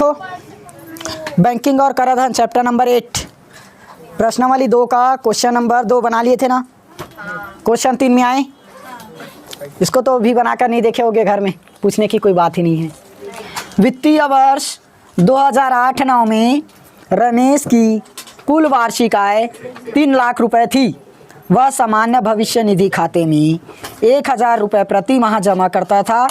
देखो बैंकिंग और कराधान चैप्टर नंबर 8 प्रश्नावली 2 का क्वेश्चन नंबर 2 बना लिए थे ना। क्वेश्चन 3 में आए, इसको तो भी बनाकर नहीं देखे होगे घर में, पूछने की कोई बात ही नहीं है। वित्तीय वर्ष 2008-9 में रमेश की कुल वार्षिक आय 3 लाख रुपए थी। वह सामान्य भविष्य निधि खाते में 1,000 रुपये प्रति माह जमा करता था।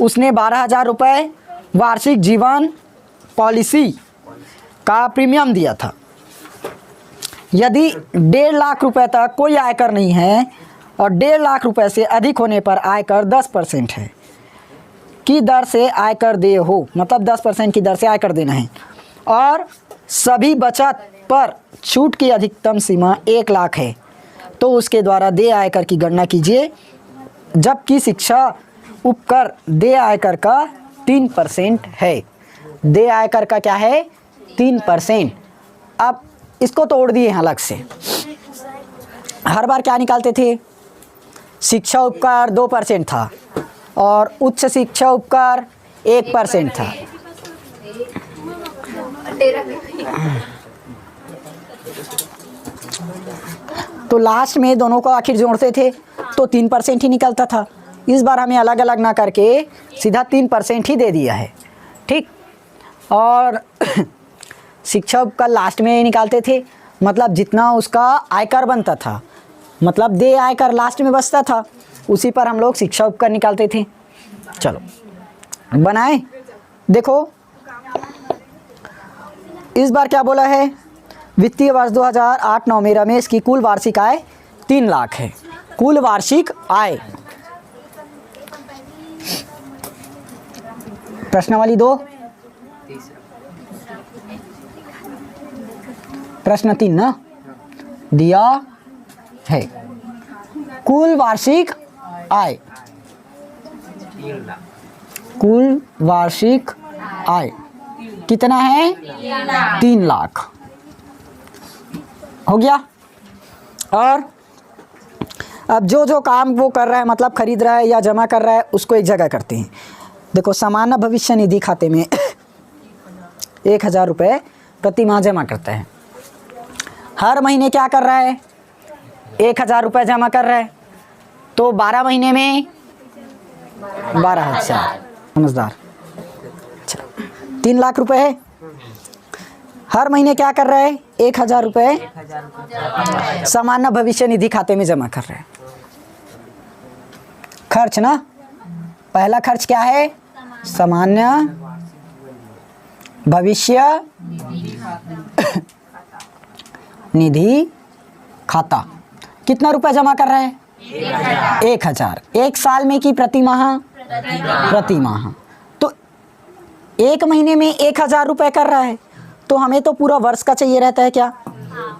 उसने 12,000 रुपये वार्षिक जीवन पॉलिसी का प्रीमियम दिया था। यदि 1.5 लाख रुपए तक कोई आयकर नहीं है और 1.5 लाख रुपए से अधिक होने पर आयकर 10% है की दर से आयकर देय हो, मतलब 10% की दर से आयकर देना है, और सभी बचत पर छूट की अधिकतम सीमा 1 लाख है, तो उसके द्वारा देय आयकर की गणना कीजिए। जबकि शिक्षा उपकर देय आयकर का 3% है। देय आयकर का क्या है? 3%। अब इसको तोड़ दिए हैं अलग से। हर बार क्या निकालते थे? शिक्षा उपकर 2% था और उच्च शिक्षा उपकर 1% था। तो लास्ट में दोनों को आखिर जोड़ते थे तो 3% ही निकलता था। इस बार हमें अलग अलग ना करके सीधा 3% ही दे दिया है, ठीक। और शिक्षा उपकर लास्ट में निकालते थे, मतलब जितना उसका आयकर बनता था, मतलब देय आयकर लास्ट में बचता था, उसी पर हम लोग शिक्षा उपकर निकालते थे। चलो बनाए। देखो इस बार क्या बोला है? वित्तीय वर्ष 2008-9 में रमेश की कुल वार्षिक आय 3 लाख है। कुल वार्षिक आय। प्रश्नावली 2, प्रश्न 3 ना दिया है। कुल वार्षिक आय, कुल वार्षिक आय कितना है? 3 लाख हो गया। और अब जो जो काम वो कर रहा है, मतलब खरीद रहा है या जमा कर रहा है, उसको एक जगह करते हैं। देखो सामान्य भविष्य निधि खाते में 1,000 रुपये प्रति माह जमा करता है। हर महीने क्या कर रहा है? 1,000 रुपये जमा कर रहा है, तो 12 महीने में 12,000। समझदार। 3 लाख रुपए है। हर महीने क्या कर रहा है? 1,000 रुपये सामान्य भविष्य निधि खाते में जमा कर रहा है। खर्च ना, पहला खर्च क्या है? सामान्य भविष्य निधि खाता। कितना रुपया जमा कर रहा है? 1,000। 1 साल में कि प्रति माह? प्रति माह। तो 1 महीने में 1,000 रुपये कर रहा है, तो हमें तो पूरा वर्ष का चाहिए रहता है क्या?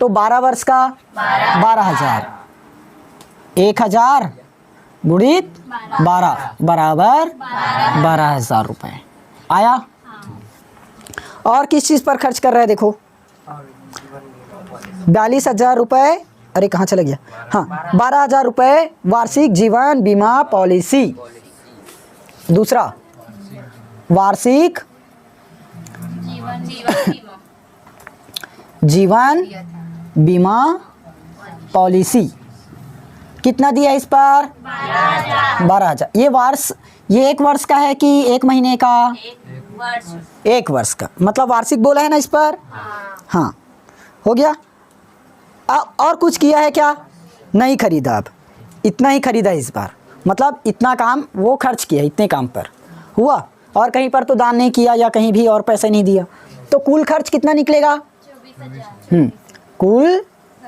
तो 12 वर्ष का 12,000। 1,000 गुणित 12 बराबर 12,000 रुपये आया। और किस चीज़ पर खर्च कर रहा है? देखो 42,000 रुपये, अरे कहाँ चला गया? हाँ 12,000 रुपये वार्षिक जीवन बीमा पॉलिसी। दूसरा वार्षिक जीवन बीमा पॉलिसी। कितना दिया इस पर? 12,000। ये वर्ष, ये 1 वर्ष का है कि 1 महीने का? 1 वर्ष का, मतलब वार्षिक बोला है ना इस पर। हाँ हो गया। अब और कुछ किया है क्या? नहीं खरीदा। अब इतना ही खरीदा इस बार, मतलब इतना काम वो खर्च किया, इतने काम पर हुआ, और कहीं पर तो दान नहीं किया या कहीं भी और पैसे नहीं दिया। तो कुल खर्च कितना निकलेगा? कुल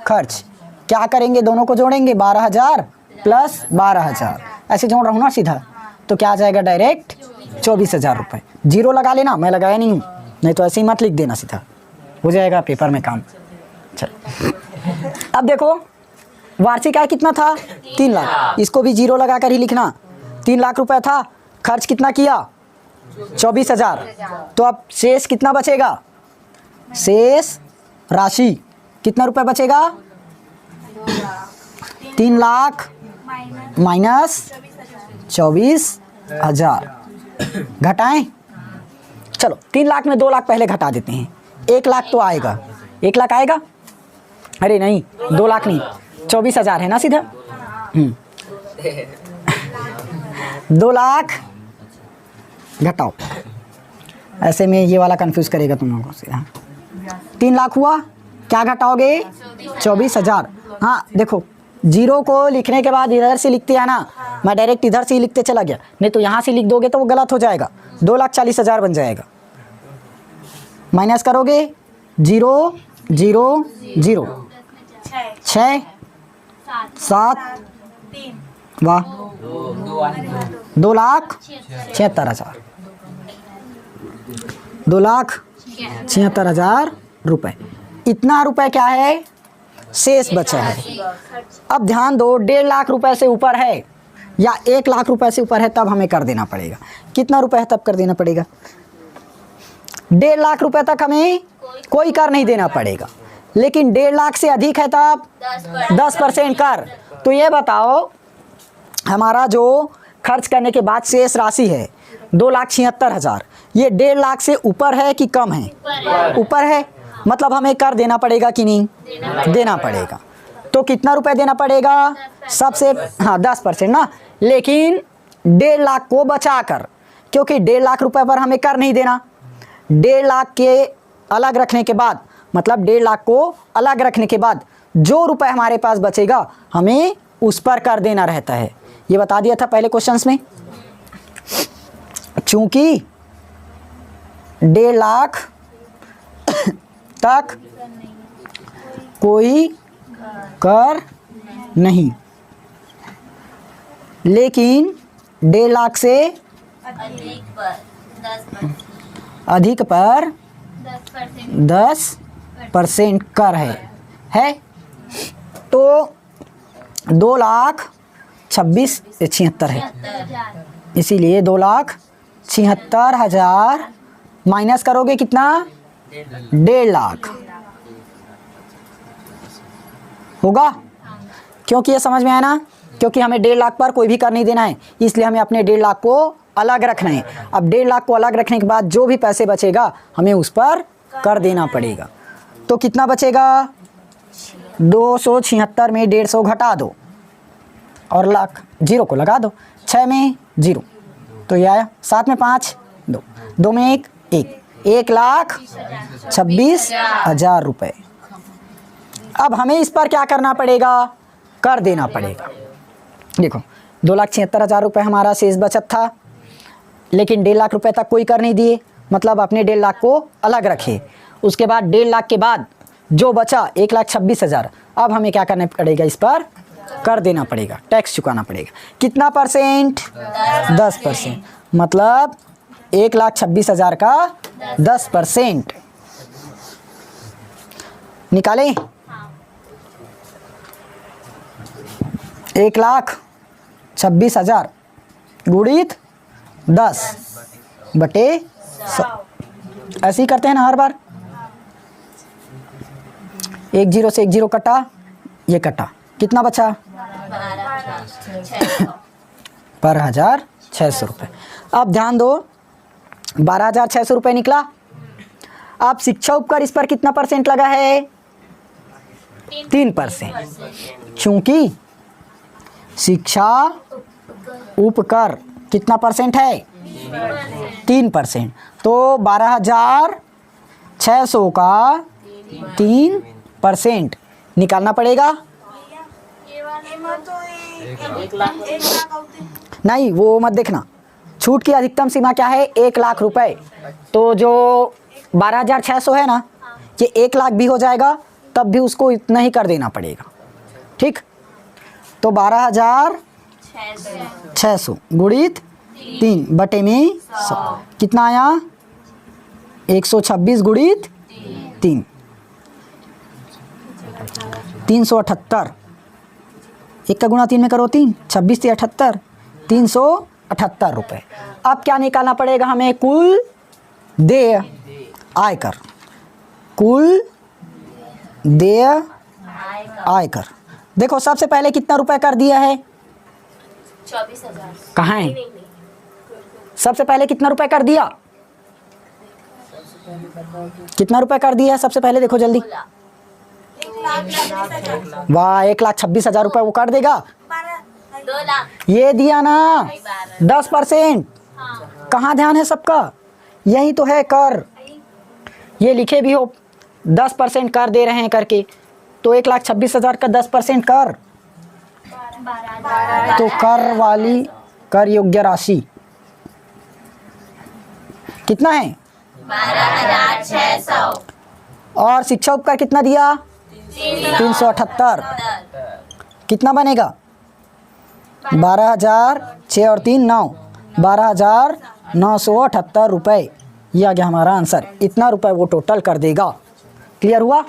खर्च क्या करेंगे? दोनों को जोड़ेंगे, 12,000 प्लस 12,000, ऐसे जोड़ रहा हूँ ना सीधा, तो क्या आ जाएगा? डायरेक्ट 24,000 रुपये। जीरो लगा लेना, मैं लगाया नहीं हूँ, नहीं तो ऐसे ही मत लिख देना, सीधा हो जाएगा पेपर में काम। चल अब देखो वार्षिक आय कितना था? 3 लाख। इसको भी जीरो लगा कर ही लिखना। 3 लाख रुपए था, खर्च कितना किया? 24,000। तो अब शेष कितना बचेगा? शेष राशि कितना रुपए बचेगा? 3 लाख माइनस 24,000 घटाएं चलो 3 लाख में 2 लाख पहले घटा देते हैं। 1 लाख तो आएगा, 1 लाख आएगा, अरे नहीं 2 लाख नहीं, 24,000 है ना सीधा। 2 लाख घटाओ, ऐसे में ये वाला कंफ्यूज करेगा तुम लोगों से। 3 लाख हुआ, क्या घटाओगे? 24,000। हाँ देखो, जीरो को लिखने के बाद इधर से लिखते हैं ना, मैं डायरेक्ट इधर से ही लिखते चला गया, नहीं तो यहाँ से लिख दोगे तो वो गलत हो जाएगा। 2,40,000 बन जाएगा। माइनस करोगे 0 0 0 6 7 वाह 2,76,000, 2,76,000 रुपये। इतना रुपए क्या है? शेष बचा है। अब ध्यान दो, 1.5 लाख रुपए से ऊपर है या 1 लाख रुपए से ऊपर है तब हमें कर देना पड़ेगा। कितना रुपए है तब कर देना पड़ेगा? 1.5 लाख रुपए तक हमें कोई कर नहीं देना पड़ेगा, लेकिन 1.5 लाख से अधिक है तब 10% कर। तो ये बताओ, हमारा जो खर्च करने के बाद शेष राशि है 2,76,000, ये 1.5 लाख से ऊपर है कि कम है? ऊपर है, मतलब हमें कर देना पड़ेगा कि नहीं? देना पड़ेगा। तो कितना रुपए देना पड़ेगा? सबसे हाँ 10% ना, लेकिन 1.5 लाख को बचाकर, क्योंकि 1.5 लाख रुपए पर हमें कर नहीं देना। 1.5 लाख के अलग रखने के बाद, मतलब 1.5 लाख को अलग रखने के बाद जो रुपए हमारे पास बचेगा हमें उस पर कर देना रहता है। ये बता दिया था पहले क्वेश्चंस में। चूंकि 1.5 लाख तक कोई कर नहीं, लेकिन 1.5 लाख से अधिक पर 10% कर है। तो 2,76,000 है, इसीलिए 2,76,000 माइनस करोगे कितना? 1.5 लाख होगा। क्योंकि ये समझ में आया ना, क्योंकि हमें 1.5 लाख पर कोई भी कर नहीं देना है, इसलिए हमें अपने 1.5 लाख को अलग रखना है। अब 1.5 लाख को अलग रखने के बाद जो भी पैसे बचेगा हमें उस पर कर देना पड़ेगा। तो कितना बचेगा? 276 में 150 घटा दो और लाख जीरो को लगा दो, 6 में 0 तो ये आया, 7 में 5 2, 2 में 1 1, 1,26,000 रुपये। अब हमें इस पर क्या करना पड़ेगा? कर देना पड़ेगा। देखो 2,76,000 रुपये हमारा शेष बचत था, लेकिन 1.5 लाख रुपए तक कोई कर नहीं दिए, मतलब अपने 1.5 लाख को अलग रखे। उसके बाद 1.5 लाख के बाद जो बचा 1,26,000, अब हमें क्या करना पड़ेगा? इस पर कर देना पड़ेगा, टैक्स चुकाना पड़ेगा। कितना परसेंट? 10%, मतलब 1,26,000 का 10% निकालें। 1,26,000 गुणित 10 बटे 100, ऐसे ही करते हैं ना हर बार। 1 0 से 1 0 कटा, ये कटा, कितना बचा? 12,600 रुपये। अब ध्यान दो, 12,600 रुपये निकला। अब शिक्षा उपकर इस पर कितना परसेंट लगा है? 3%, क्योंकि शिक्षा उपकर कितना परसेंट है? 3%। तो 12,600 का 3% निकालना पड़ेगा। नहीं वो मत देखना, छूट की अधिकतम सीमा क्या है? 1 लाख रुपए। तो जो 12,600 है ना, ये 1 लाख भी हो जाएगा तब भी उसको इतना ही कर देना पड़ेगा, ठीक। तो 12,600 गुणित 3 बटे में 100 कितना आया? 126 गुणित 3, 378। 1 का गुणा 3 में करो 3, 26 से 78, 378 रुपये। अब क्या निकालना पड़ेगा हमें? कुल देय आयकर, कुल देय आयकर। देखो सबसे पहले कितना रुपए कर दिया है? 24,000। कहाँ है? सबसे पहले कितना रुपए कर दिया? कितना रुपए कर दिया है सबसे पहले देखो जल्दी। 1,26,000। वाह 1,26,000 रुपये वो कर देगा। 2 लाख। ये दिया ना 10%। कहाँ ध्यान है सबका, यही तो है कर। ये लिखे भी हो 10% कर दे रहे हैं करके, तो 1,26,000 का 10% कर, तो कर वाली कर योग्य राशि कितना है 12,600। और शिक्षा उपकर कितना दिया 378। कितना बनेगा 12,000 6 और 3 9 12,978 रुपये। ये आ गया हमारा आंसर। इतना रुपए वो टोटल कर देगा। क्लियर हुआ।